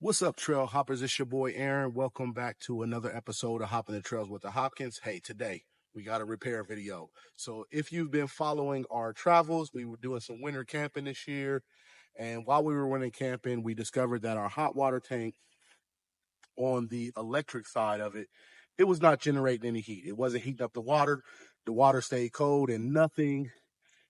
What's up, trail hoppers? It's your boy Aaron. Welcome back to another episode of Hopping the Trails with the Hopkins. Hey, today we got a repair video. So if you've been following our travels, we were doing some winter camping this year. And while we were winter camping, we discovered that our hot water tank on the electric side of it, it was not generating any heat. It wasn't heating up the water. The water stayed cold, and nothing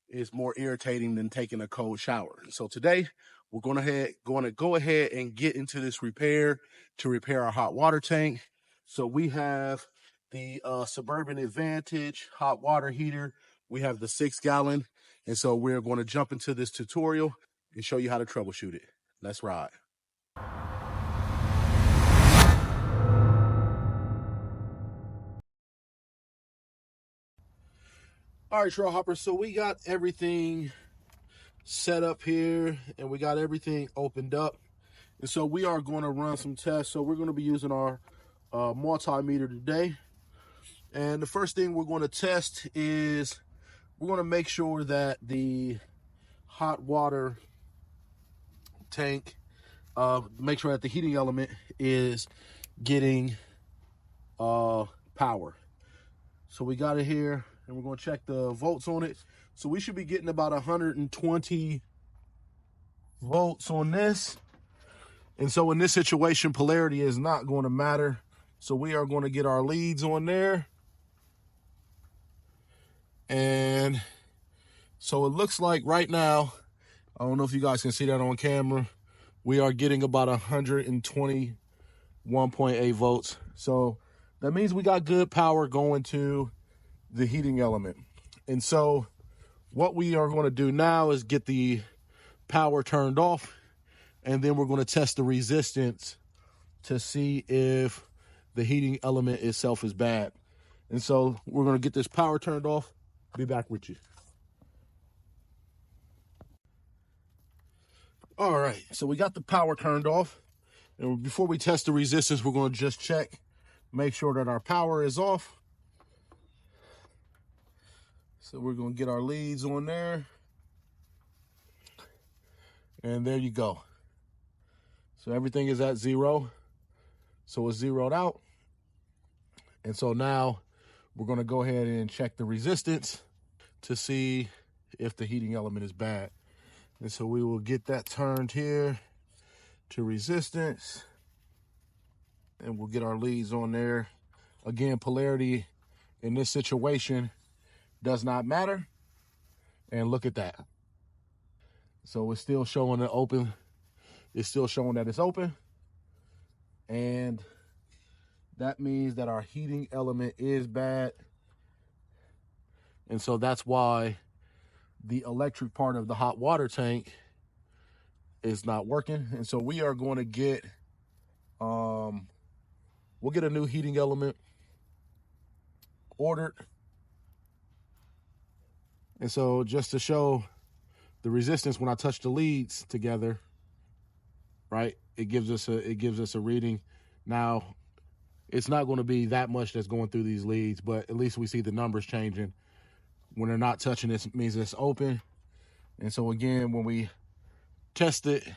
is more irritating than taking a cold shower. So today we're going to go ahead and get into this repair to repair our hot water tank. So we have the Suburban Advantage hot water heater. We have the 6-gallon. And so we're going to jump into this tutorial and show you how to troubleshoot it. Let's ride. All right, trail hoppers. So we got everything set up here and we got everything opened up. And so we are going to run some tests. So we're going to be using our multimeter today. And the first thing we're going to test is we're going to make sure that the hot water tank, make sure that the heating element is getting power. So we got it here and we're going to check the volts on it. So we should be getting about 120 volts on this. And so in this situation, polarity is not going to matter. So we are going to get our leads on there. And so it looks like right now, I don't know if you guys can see that on camera, we are getting about 121.8 volts. So that means we got good power going to the heating element. And so what we are going to do now is get the power turned off, and then we're going to test the resistance to see if the heating element itself is bad. And so we're going to get this power turned off. Be back with you. All right, so we got the power turned off. And before we test the resistance, we're going to just check, make sure that our power is off. So we're going to get our leads on there. And there you go. So everything is at 0. So it's zeroed out. And so now we're going to go ahead and check the resistance to see if the heating element is bad. And so we will get that turned here to resistance. And we'll get our leads on there. Again, polarity in this situation does not matter. And look at that. So it's still showing it open. It's still showing that it's open. And that means that our heating element is bad. And so that's why the electric part of the hot water tank is not working. And so we are going to get, we'll get a new heating element ordered. And so just to show the resistance, when I touch the leads together, right, it gives us a reading. Now, it's not going to be that much that's going through these leads, but at least we see the numbers changing. When they're not touching this, it means it's open. And so again, when we test it,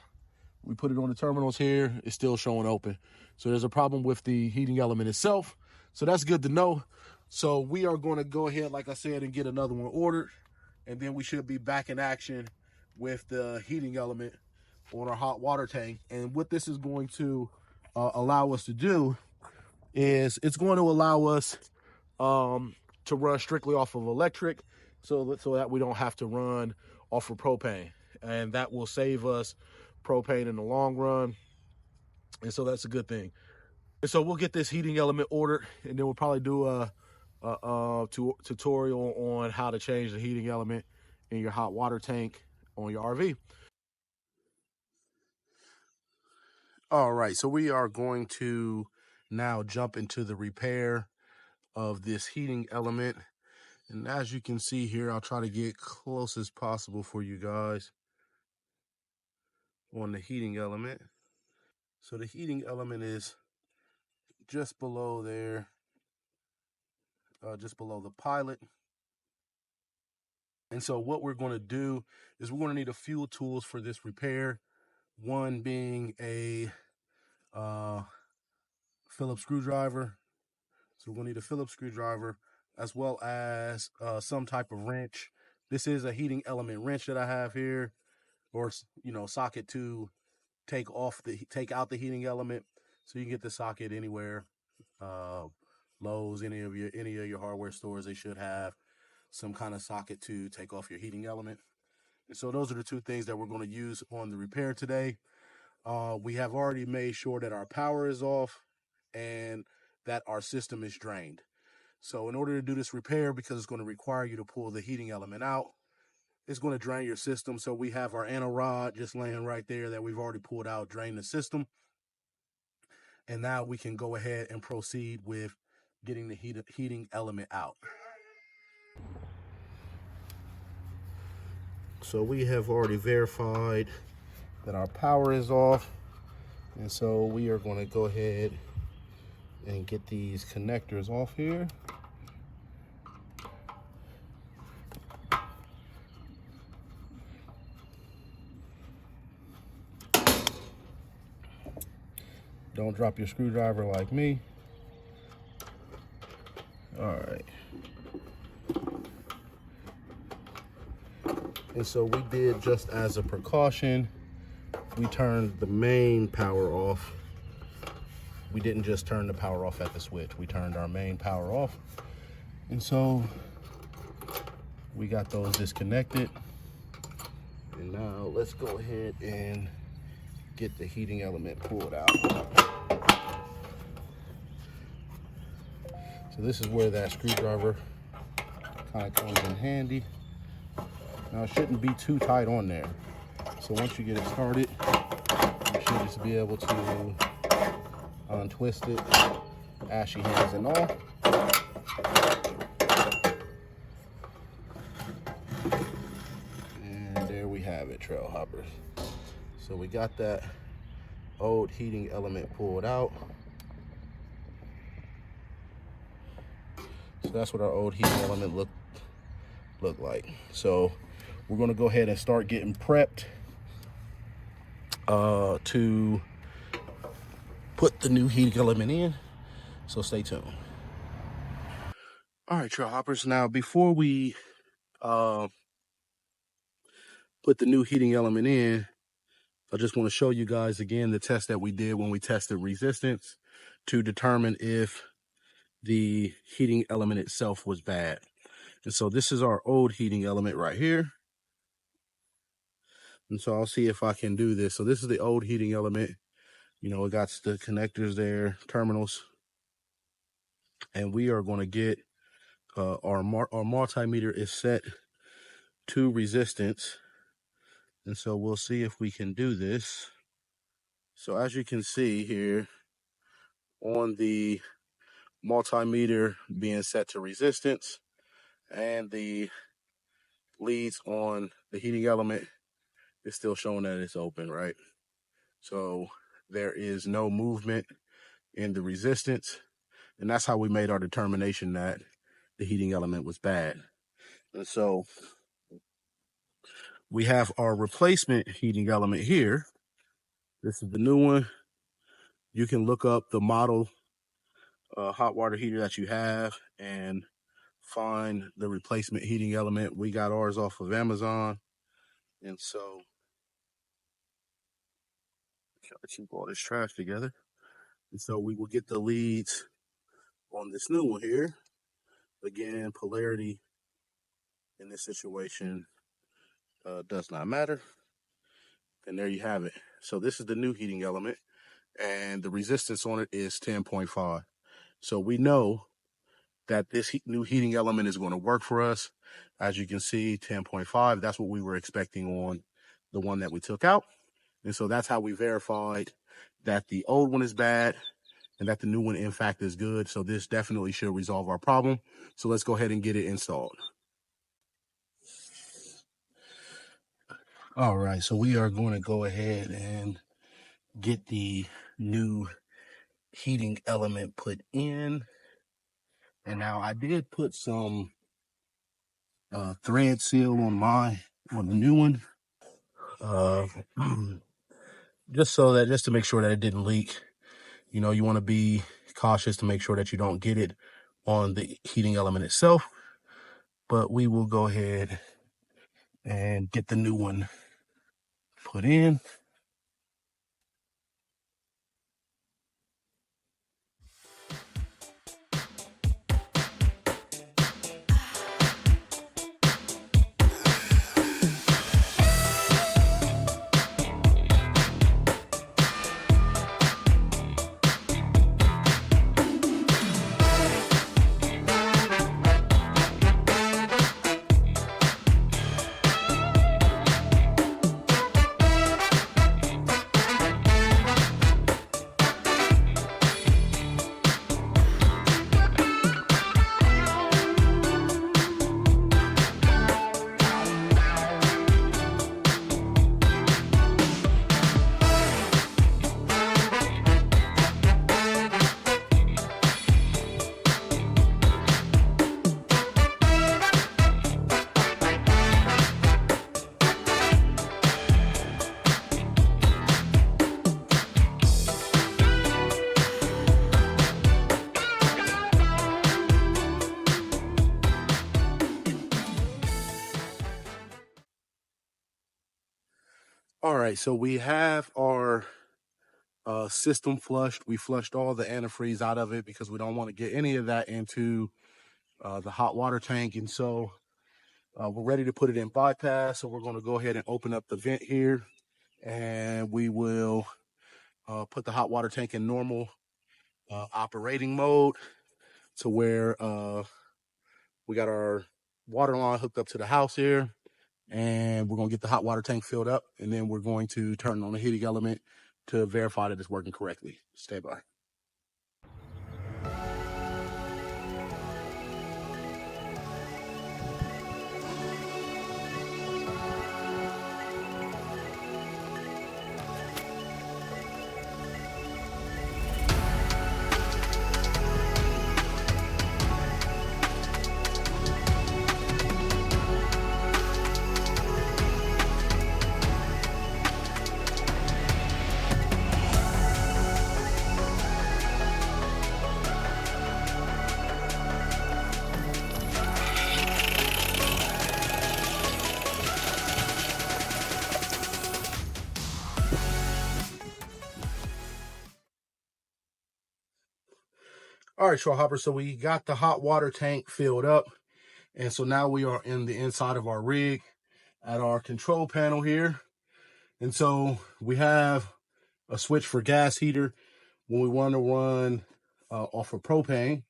we put it on the terminals here, it's still showing open. So there's a problem with the heating element itself. So that's good to know. So we are going to go ahead, like I said, and get another one ordered. And then we should be back in action with the heating element on our hot water tank. And what this is going to allow us to do is it's going to allow us to run strictly off of electric, so that we don't have to run off of propane. And that will save us propane in the long run. And so that's a good thing. And so we'll get this heating element ordered, and then we'll probably do a tutorial on how to change the heating element in your hot water tank on your RV. All right, so we are going to now jump into the repair of this heating element. And as you can see here, I'll try to get close as possible for you guys on the heating element. So the heating element is just below there, just below the pilot. And so what we're going to do is we're going to need a few tools for this repair. One being a Phillips screwdriver. So we're gonna need a Phillips screwdriver as well as some type of wrench. This is a heating element wrench that I have here, or socket to take out the heating element. So you can get the socket anywhere. Lowe's, any of your hardware stores, they should have some kind of socket to take off your heating element. And so those are the two things that we're going to use on the repair today. We have already made sure that our power is off and that our system is drained. So in order to do this repair, because it's going to require you to pull the heating element out, it's going to drain your system. So we have our anno rod just laying right there that we've already pulled out, drained the system. And now we can go ahead and proceed with getting the heating element out. So we have already verified that our power is off. And so we are going to go ahead and get these connectors off here. Don't drop your screwdriver like me. All right. And so we did, just as a precaution, we turned the main power off. We didn't just turn the power off at the switch. We turned our main power off. And so we got those disconnected. And now let's go ahead and get the heating element pulled out. So this is where that screwdriver kind of comes in handy. Now it shouldn't be too tight on there. So once you get it started, you should just be able to untwist it, ashy hands and all. And there we have it, trail hoppers. So we got that old heating element pulled out. So that's what our old heating element look like. So we're gonna go ahead and start getting prepped to put the new heating element in. So stay tuned. All right, trail hoppers. Now before we put the new heating element in, I just want to show you guys again the test that we did when we tested resistance to determine if the heating element itself was bad. And so this is our old heating element right here. And so I'll see if I can do this. So this is the old heating element. You know, it got the connectors there, terminals. And we are going to get our multimeter is set to resistance. And so we'll see if we can do this. So as you can see here on the multimeter being set to resistance and the leads on the heating element is still showing that it's open, right? So there is no movement in the resistance. And that's how we made our determination that the heating element was bad. And so we have our replacement heating element here. This is the new one. You can look up the model hot water heater that you have and find the replacement heating element. We got ours off of Amazon. And so try to keep all this trash together. And so we will get the leads on this new one here. Again, polarity in this situation does not matter. And there you have it. So this is the new heating element, and the resistance on it is 10.5. So we know that this new heating element is going to work for us. As you can see, 10.5, that's what we were expecting on the one that we took out. And so that's how we verified that the old one is bad and that the new one, in fact, is good. So this definitely should resolve our problem. So let's go ahead and get it installed. All right, so we are going to go ahead and get the new heating element put in. And now I did put some thread seal on the new one, just to make sure that it didn't leak. You know, you want to be cautious to make sure that you don't get it on the heating element itself. But we will go ahead and get the new one put in. All right, so we have our system flushed. We flushed all the antifreeze out of it because we don't want to get any of that into the hot water tank. And so we're ready to put it in bypass. So we're going to go ahead and open up the vent here, and we will put the hot water tank in normal operating mode to where we got our water line hooked up to the house here. And we're going to get the hot water tank filled up, and then we're going to turn on the heating element to verify that it's working correctly. Stay by. All right, Trail Hopper, so we got the hot water tank filled up. And so now we are in the inside of our rig at our control panel here. And so we have a switch for gas heater when we want to run off of propane.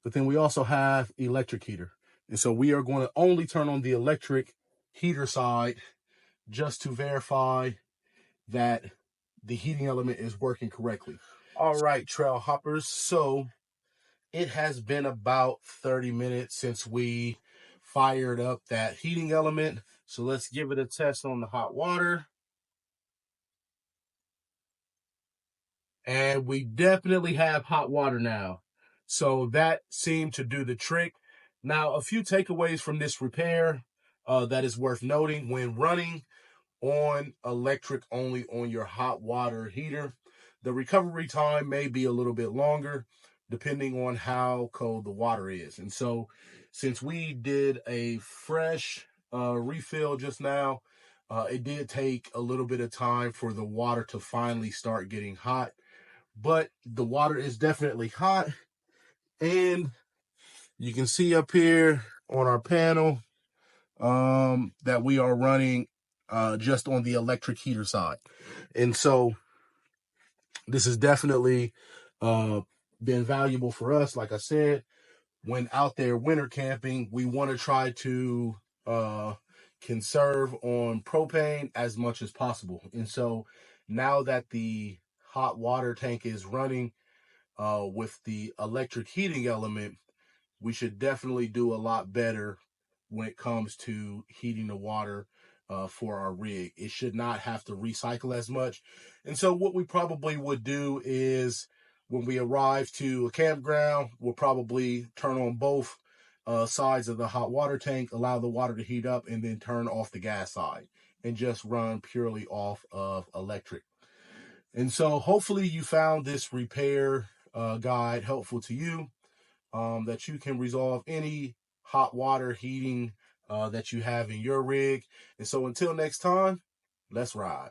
But then we also have electric heater. And so we are going to only turn on the electric heater side just to verify that the heating element is working correctly. All right, Trail Hoppers, so it has been about 30 minutes since we fired up that heating element. So let's give it a test on the hot water. And we definitely have hot water now. So that seemed to do the trick. Now, a few takeaways from this repair that is worth noting: when running on electric only on your hot water heater, the recovery time may be a little bit longer depending on how cold the water is. And so since we did a fresh refill just now, it did take a little bit of time for the water to finally start getting hot. But the water is definitely hot. And you can see up here on our panel that we are running just on the electric heater side. And so this has definitely been valuable for us. Like I said, when out there winter camping, we want to try to conserve on propane as much as possible. And so now that the hot water tank is running with the electric heating element, we should definitely do a lot better when it comes to heating the water for our rig. It should not have to recycle as much. And so what we probably would do is when we arrive to a campground, we'll probably turn on both sides of the hot water tank, allow the water to heat up, and then turn off the gas side and just run purely off of electric. And so hopefully you found this repair guide helpful to you, that you can resolve any hot water heating that you have in your rig. And so until next time, let's ride.